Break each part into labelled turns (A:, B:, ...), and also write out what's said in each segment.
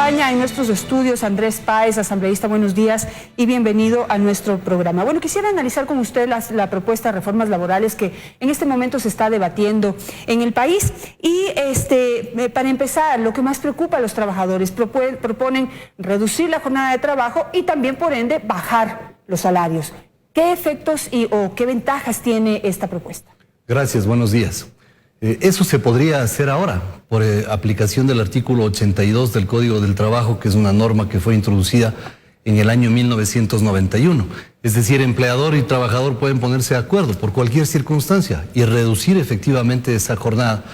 A: acompaña en nuestros estudios Andrés Páez, asambleísta. Buenos días y bienvenido a nuestro programa. Bueno, quisiera analizar con usted la propuesta de reformas laborales que en este momento se está debatiendo en el país. Y para empezar, lo que más preocupa a los trabajadores, proponen reducir la jornada de trabajo y también, por ende, bajar los salarios. ¿Qué efectos o qué ventajas tiene esta propuesta?
B: Gracias, buenos días. Eso se podría hacer ahora por aplicación del artículo 82 del Código del Trabajo, que es una norma que fue introducida en el año 1991. Es decir, empleador y trabajador pueden ponerse de acuerdo por cualquier circunstancia y reducir efectivamente esa jornada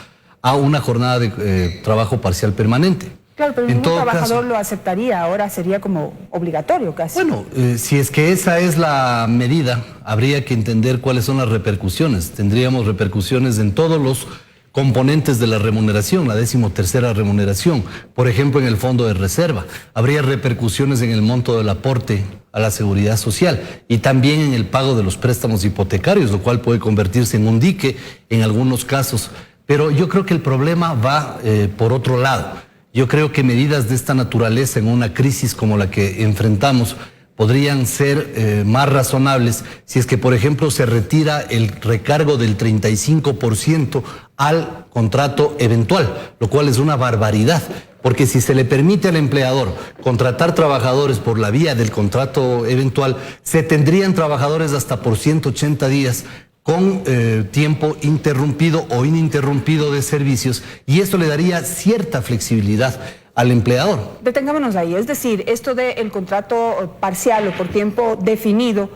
B: a una jornada de trabajo parcial permanente.
A: Claro, pero ningún trabajador lo aceptaría, ahora sería como obligatorio casi.
B: Bueno, si es que esa es la medida, habría que entender cuáles son las repercusiones. Tendríamos repercusiones en todos los componentes de la remuneración, la 13ª remuneración, por ejemplo en el fondo de reserva. Habría repercusiones en el monto del aporte a la seguridad social y también en el pago de los préstamos hipotecarios, lo cual puede convertirse en un dique en algunos casos. Pero yo creo que el problema va por otro lado. Yo creo que medidas de esta naturaleza en una crisis como la que enfrentamos podrían ser más razonables si es que, por ejemplo, se retira el recargo del 35% al contrato eventual, lo cual es una barbaridad, porque si se le permite al empleador contratar trabajadores por la vía del contrato eventual, se tendrían trabajadores hasta por 180 días con tiempo interrumpido o ininterrumpido de servicios, y esto le daría cierta flexibilidad al empleador.
A: Detengámonos ahí, es decir, esto del contrato parcial o por tiempo definido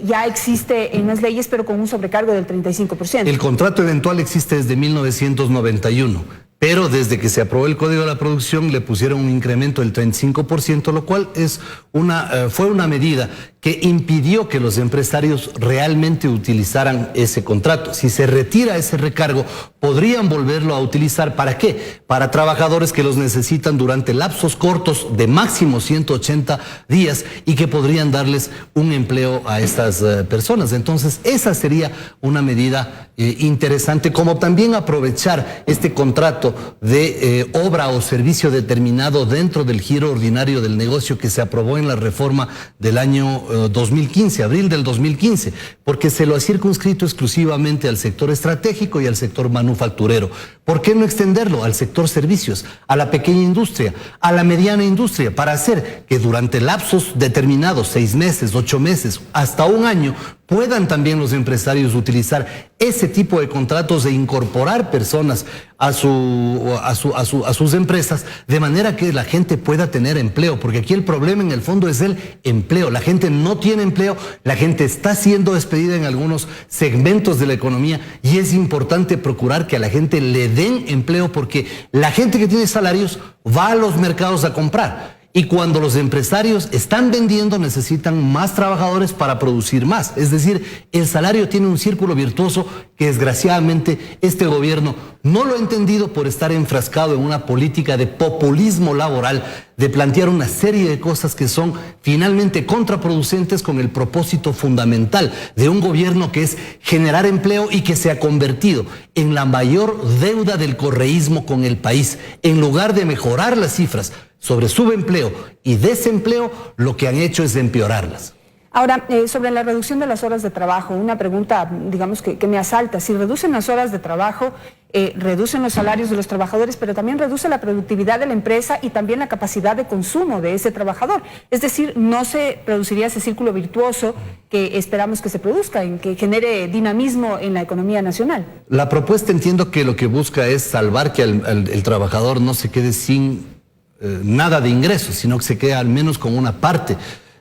A: ya existe en las leyes, pero con un sobrecargo del 35%. El
B: contrato eventual existe desde 1991. Pero desde que se aprobó el Código de la Producción le pusieron un incremento del 35%, lo cual fue una medida que impidió que los empresarios realmente utilizaran ese contrato. Si se retira ese recargo, podrían volverlo a utilizar. ¿Para qué? Para trabajadores que los necesitan durante lapsos cortos de máximo 180 días y que podrían darles un empleo a estas personas. Entonces, esa sería una medida interesante, como también aprovechar este contrato de obra o servicio determinado dentro del giro ordinario del negocio que se aprobó en la reforma del año 2015, abril del 2015, porque se lo ha circunscrito exclusivamente al sector estratégico y al sector manufacturero. ¿Por qué no extenderlo al sector servicios, a la pequeña industria, a la mediana industria, para hacer que durante lapsos determinados, 6 meses, 8 meses, hasta un año, puedan también los empresarios utilizar ese tipo de contratos e incorporar personas a sus empresas, de manera que la gente pueda tener empleo? Porque aquí el problema en el fondo es el empleo. La gente no tiene empleo, la gente está siendo despedida en algunos segmentos de la economía, y es importante procurar que a la gente le den empleo, porque la gente que tiene salarios va a los mercados a comprar. Y cuando los empresarios están vendiendo, necesitan más trabajadores para producir más. Es decir, el salario tiene un círculo virtuoso que desgraciadamente este gobierno no lo ha entendido por estar enfrascado en una política de populismo laboral, de plantear una serie de cosas que son finalmente contraproducentes con el propósito fundamental de un gobierno que es generar empleo, y que se ha convertido en la mayor deuda del correísmo con el país. En lugar de mejorar las cifras sobre subempleo y desempleo, lo que han hecho es empeorarlas.
A: Ahora, sobre la reducción de las horas de trabajo, una pregunta, digamos, que me asalta. Si reducen las horas de trabajo, reducen los salarios de los trabajadores, pero también reduce la productividad de la empresa y también la capacidad de consumo de ese trabajador. Es decir, no se produciría ese círculo virtuoso que esperamos que se produzca, en que genere dinamismo en la economía nacional.
B: La propuesta, entiendo que lo que busca es salvar que el trabajador no se quede sin nada de ingresos, sino que se quede al menos con una parte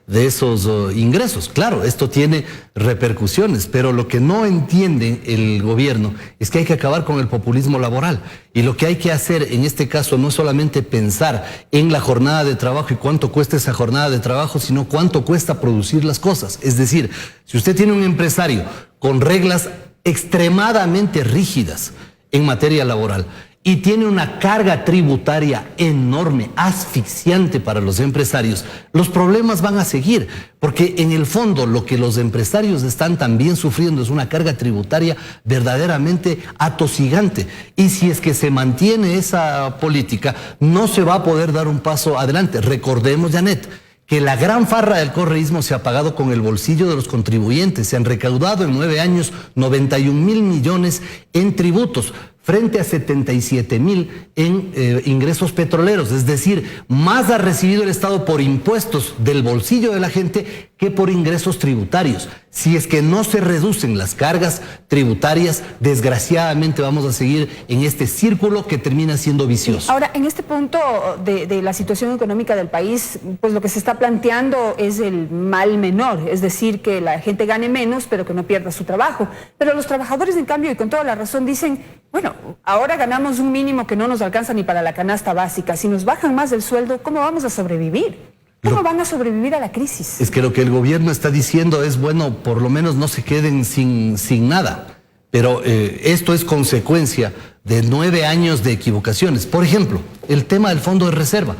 B: de esos ingresos. Claro, esto tiene repercusiones, pero lo que no entiende el gobierno es que hay que acabar con el populismo laboral, y lo que hay que hacer en este caso no es solamente pensar en la jornada de trabajo y cuánto cuesta esa jornada de trabajo, sino cuánto cuesta producir las cosas. Es decir, si usted tiene un empresario con reglas extremadamente rígidas en materia laboral, y tiene una carga tributaria enorme, asfixiante para los empresarios, los problemas van a seguir, porque en el fondo lo que los empresarios están también sufriendo es una carga tributaria verdaderamente atosigante. Y si es que se mantiene esa política, no se va a poder dar un paso adelante. Recordemos, Janet, que la gran farra del correísmo se ha pagado con el bolsillo de los contribuyentes. Se han recaudado en 9 años 91.000 millones en tributos, frente a 77.000 en ingresos petroleros. Es decir, más ha recibido el Estado por impuestos del bolsillo de la gente que por ingresos tributarios. Si es que no se reducen las cargas tributarias, desgraciadamente vamos a seguir en este círculo que termina siendo vicioso.
A: Ahora, en este punto de la situación económica del país, pues lo que se está planteando es el mal menor, es decir, que la gente gane menos, pero que no pierda su trabajo. Pero los trabajadores, en cambio, y con toda la razón, dicen, bueno, ahora ganamos un mínimo que no nos alcanza ni para la canasta básica. Si nos bajan más el sueldo, ¿cómo vamos a sobrevivir? ¿Cómo van a sobrevivir a la crisis?
B: Es que lo que el gobierno está diciendo es, bueno, por lo menos no se queden sin nada. Pero esto es consecuencia de 9 años de equivocaciones. Por ejemplo, el tema del fondo de reserva.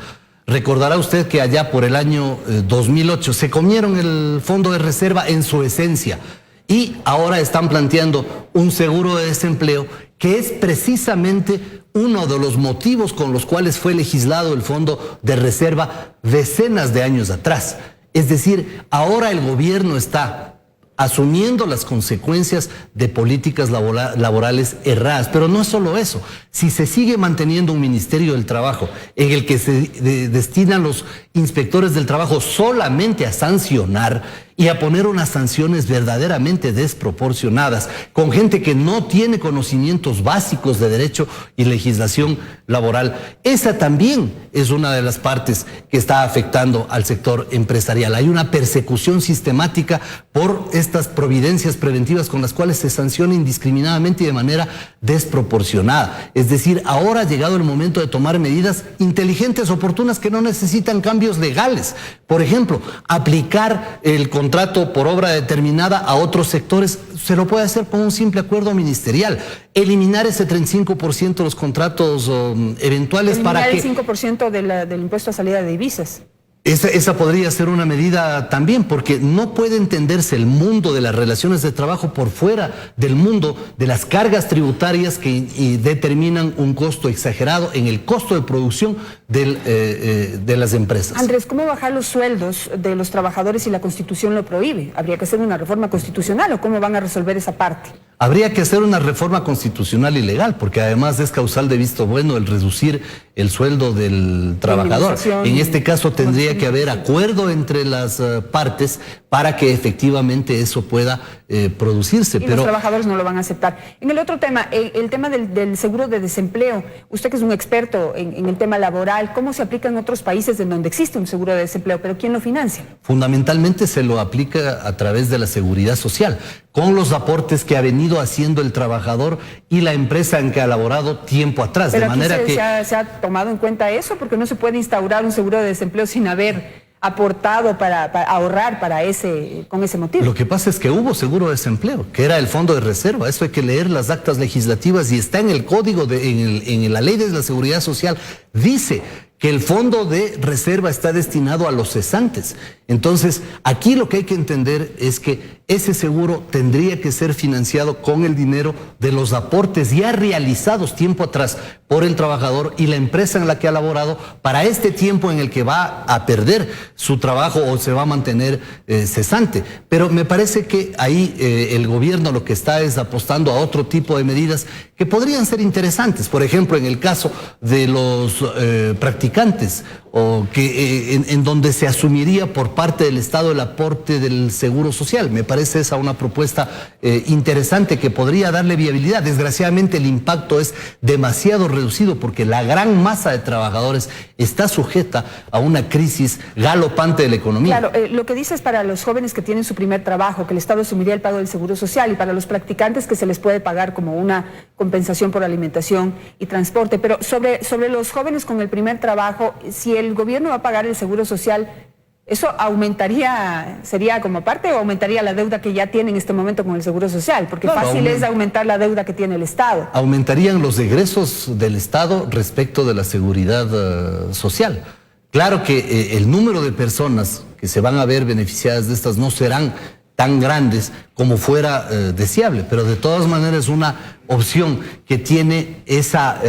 B: Recordará usted que allá por el año 2008 se comieron el fondo de reserva en su esencia. Y ahora están planteando un seguro de desempleo que es precisamente uno de los motivos con los cuales fue legislado el fondo de reserva decenas de años atrás. Es decir, ahora el gobierno está asumiendo las consecuencias de políticas laborales erradas. Pero no es solo eso. Si se sigue manteniendo un Ministerio del Trabajo en el que se destinan los inspectores del trabajo solamente a sancionar y a poner unas sanciones verdaderamente desproporcionadas, con gente que no tiene conocimientos básicos de derecho y legislación laboral, esa también es una de las partes que está afectando al sector empresarial. Hay una persecución sistemática por estas providencias preventivas con las cuales se sanciona indiscriminadamente y de manera desproporcionada. Es decir, ahora ha llegado el momento de tomar medidas inteligentes, oportunas, que no necesitan cambios legales. Por ejemplo, aplicar el contrato por obra determinada a otros sectores se lo puede hacer con un simple acuerdo ministerial. Eliminar ese 35% de los contratos eventuales para que...
A: Eliminar el 5% del impuesto a salida de divisas.
B: Esa podría ser una medida también, porque no puede entenderse el mundo de las relaciones de trabajo por fuera del mundo de las cargas tributarias que determinan un costo exagerado en el costo de producción de las empresas.
A: Andrés, ¿cómo bajar los sueldos de los trabajadores si la Constitución lo prohíbe? ¿Habría que hacer una reforma constitucional o cómo van a resolver esa parte?
B: Habría que hacer una reforma constitucional y legal, porque además es causal de visto bueno el reducir el sueldo del trabajador. En este caso tendría que haber acuerdo entre las partes para que efectivamente eso pueda producirse.
A: Y los trabajadores no lo van a aceptar. En el otro tema, el tema del seguro de desempleo, usted que es un experto en el tema laboral, ¿cómo se aplica en otros países en donde existe un seguro de desempleo? ¿Pero quién lo financia?
B: Fundamentalmente se lo aplica a través de la seguridad social, con los aportes que ha venido haciendo el trabajador y la empresa en que ha laborado tiempo atrás.
A: Pero
B: de manera que
A: se ha tomado en cuenta eso, porque no se puede instaurar un seguro de desempleo sin haber aportado para ahorrar con ese motivo.
B: Lo que pasa es que hubo seguro de desempleo, que era el fondo de reserva. Eso hay que leer las actas legislativas y está en el código, en la ley de la seguridad social. Dice que el fondo de reserva está destinado a los cesantes. Entonces, aquí lo que hay que entender es que ese seguro tendría que ser financiado con el dinero de los aportes ya realizados tiempo atrás por el trabajador y la empresa en la que ha laborado para este tiempo en el que va a perder su trabajo o se va a mantener cesante. Pero me parece que ahí el gobierno lo que está es apostando a otro tipo de medidas que podrían ser interesantes. Por ejemplo, en el caso de los practicantes, o que en donde se asumiría por parte del Estado el aporte del seguro social. Me parece esa una propuesta interesante que podría darle viabilidad. Desgraciadamente el impacto es demasiado reducido porque la gran masa de trabajadores está sujeta a una crisis galopante de la economía.
A: Claro, lo que dice es para los jóvenes que tienen su primer trabajo, que el Estado asumiría el pago del seguro social, y para los practicantes que se les puede pagar como una compensación por alimentación y transporte. Pero sobre los jóvenes con el primer trabajo, si el gobierno va a pagar el seguro social, ¿Eso aumentaría, sería como parte o aumentaría la deuda que ya tiene en este momento con el Seguro Social? Porque
B: claro,
A: fácil es aumentar la deuda que tiene el Estado.
B: Aumentarían los egresos del Estado respecto de la seguridad social. Claro que el número de personas que se van a ver beneficiadas de estas no serán tan grandes como fuera deseable, pero de todas maneras una opción que tiene esa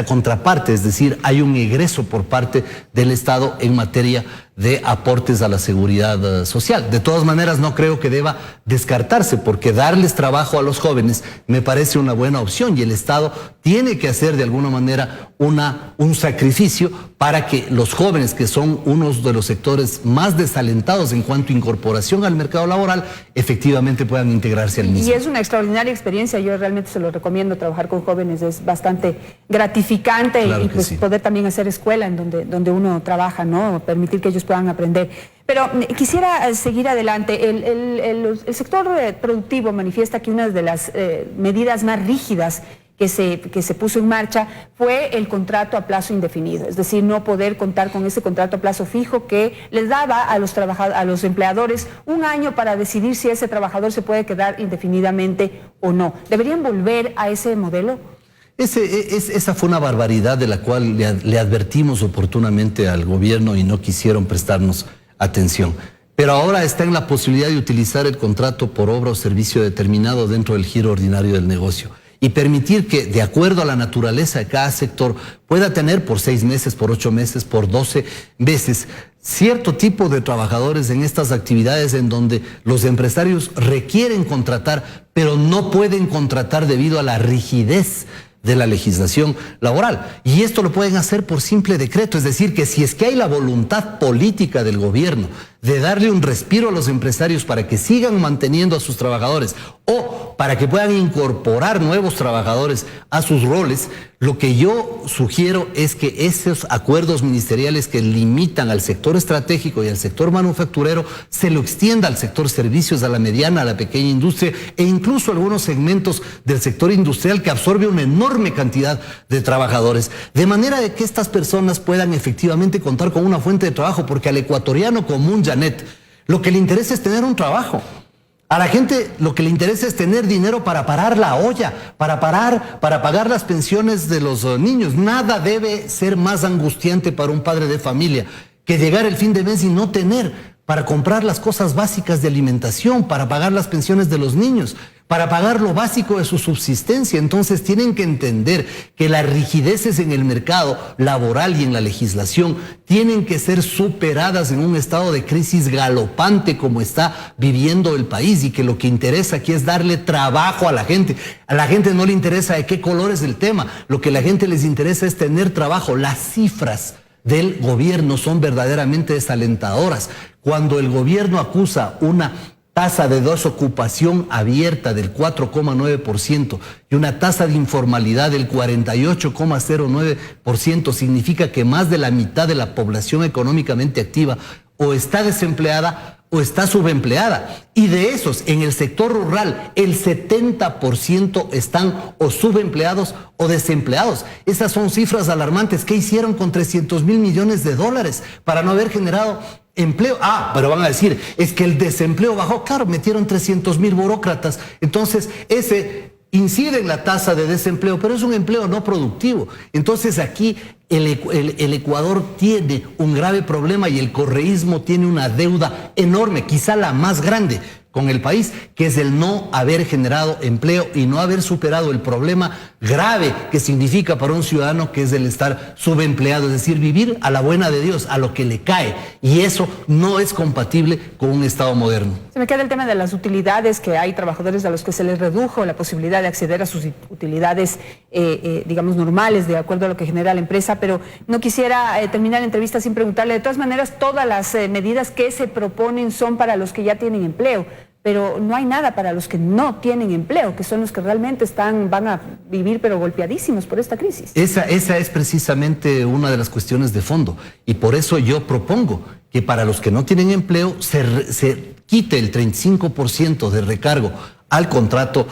B: contraparte, es decir, hay un egreso por parte del Estado en materia de aportes a la seguridad social. De todas maneras, no creo que deba descartarse, porque darles trabajo a los jóvenes me parece una buena opción y el Estado tiene que hacer de alguna manera un sacrificio para que los jóvenes, que son unos de los sectores más desalentados en cuanto a incorporación al mercado laboral, efectivamente puedan integrarse al mismo.
A: Y es una extraordinaria experiencia, yo realmente se lo recomiendo, trabajar con jóvenes es bastante gratificante, claro, y pues sí, poder también hacer escuela en donde uno trabaja, ¿no? Permitir que ellos puedan aprender. Pero quisiera seguir adelante. El sector productivo manifiesta que una de las medidas más rígidas que se puso en marcha fue el contrato a plazo indefinido, es decir, no poder contar con ese contrato a plazo fijo que les daba a los empleadores un año para decidir si ese trabajador se puede quedar indefinidamente o no. ¿Deberían volver a ese modelo?
B: Esa fue una barbaridad de la cual le advertimos oportunamente al gobierno y no quisieron prestarnos atención. Pero ahora está en la posibilidad de utilizar el contrato por obra o servicio determinado dentro del giro ordinario del negocio y permitir que, de acuerdo a la naturaleza de cada sector, pueda tener por 6 meses, por 8 meses, por 12 meses, cierto tipo de trabajadores en estas actividades en donde los empresarios requieren contratar, pero no pueden contratar debido a la rigidez de la legislación laboral. Y esto lo pueden hacer por simple decreto, es decir, que si es que hay la voluntad política del gobierno de darle un respiro a los empresarios para que sigan manteniendo a sus trabajadores o para que puedan incorporar nuevos trabajadores a sus roles, lo que yo sugiero es que esos acuerdos ministeriales que limitan al sector estratégico y al sector manufacturero se lo extienda al sector servicios, a la mediana, a la pequeña industria e incluso a algunos segmentos del sector industrial que absorbe una enorme cantidad de trabajadores, de manera de que estas personas puedan efectivamente contar con una fuente de trabajo, porque al ecuatoriano común, Janet, lo que le interesa es tener un trabajo. A la gente lo que le interesa es tener dinero para parar la olla, para pagar las pensiones de los niños. Nada debe ser más angustiante para un padre de familia que llegar el fin de mes y no tener para comprar las cosas básicas de alimentación, para pagar las pensiones de los niños, para pagar lo básico de su subsistencia. Entonces tienen que entender que las rigideces en el mercado laboral y en la legislación tienen que ser superadas en un estado de crisis galopante como está viviendo el país, y que lo que interesa aquí es darle trabajo a la gente. A la gente no le interesa de qué color es el tema, lo que a la gente les interesa es tener trabajo. Las cifras del gobierno son verdaderamente desalentadoras. Cuando el gobierno acusa una tasa de desocupación abierta del 4,9% y una tasa de informalidad del 48,09%, significa que más de la mitad de la población económicamente activa o está desempleada o está subempleada. Y de esos, en el sector rural, el 70% están o subempleados o desempleados. Esas son cifras alarmantes. ¿Qué hicieron con 300.000 millones de dólares para no haber generado empleo? Pero van a decir, es que el desempleo bajó. Claro, metieron 300.000 burócratas. Entonces, ese incide en la tasa de desempleo, pero es un empleo no productivo. Entonces aquí el Ecuador tiene un grave problema y el correísmo tiene una deuda enorme, quizá la más grande con el país, que es el no haber generado empleo y no haber superado el problema grave que significa para un ciudadano, que es el estar subempleado, es decir, vivir a la buena de Dios, a lo que le cae, y eso no es compatible con un Estado moderno.
A: Se me queda el tema de las utilidades, que hay trabajadores a los que se les redujo la posibilidad de acceder a sus utilidades, digamos, normales, de acuerdo a lo que genera la empresa, pero no quisiera terminar la entrevista sin preguntarle, de todas maneras, todas las medidas que se proponen son para los que ya tienen empleo, pero no hay nada para los que no tienen empleo, que son los que realmente van a vivir pero golpeadísimos por esta crisis.
B: Esa es precisamente una de las cuestiones de fondo, y por eso yo propongo que para los que no tienen empleo se quite el 35% de recargo al contrato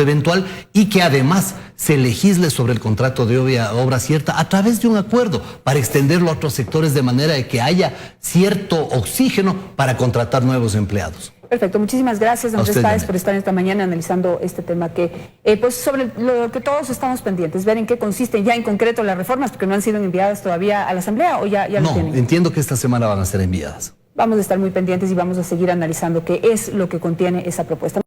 B: eventual, y que además se legisle sobre el contrato de obra cierta a través de un acuerdo para extenderlo a otros sectores de manera de que haya cierto oxígeno para contratar nuevos empleados.
A: Perfecto, muchísimas gracias, Andrés Páez, por estar esta mañana analizando este tema que, pues sobre lo que todos estamos pendientes, ver en qué consisten ya en concreto las reformas, porque no han sido enviadas todavía a la Asamblea, o ya lo tienen.
B: No, entiendo que esta semana van a ser enviadas.
A: Vamos a estar muy pendientes y vamos a seguir analizando qué es lo que contiene esa propuesta.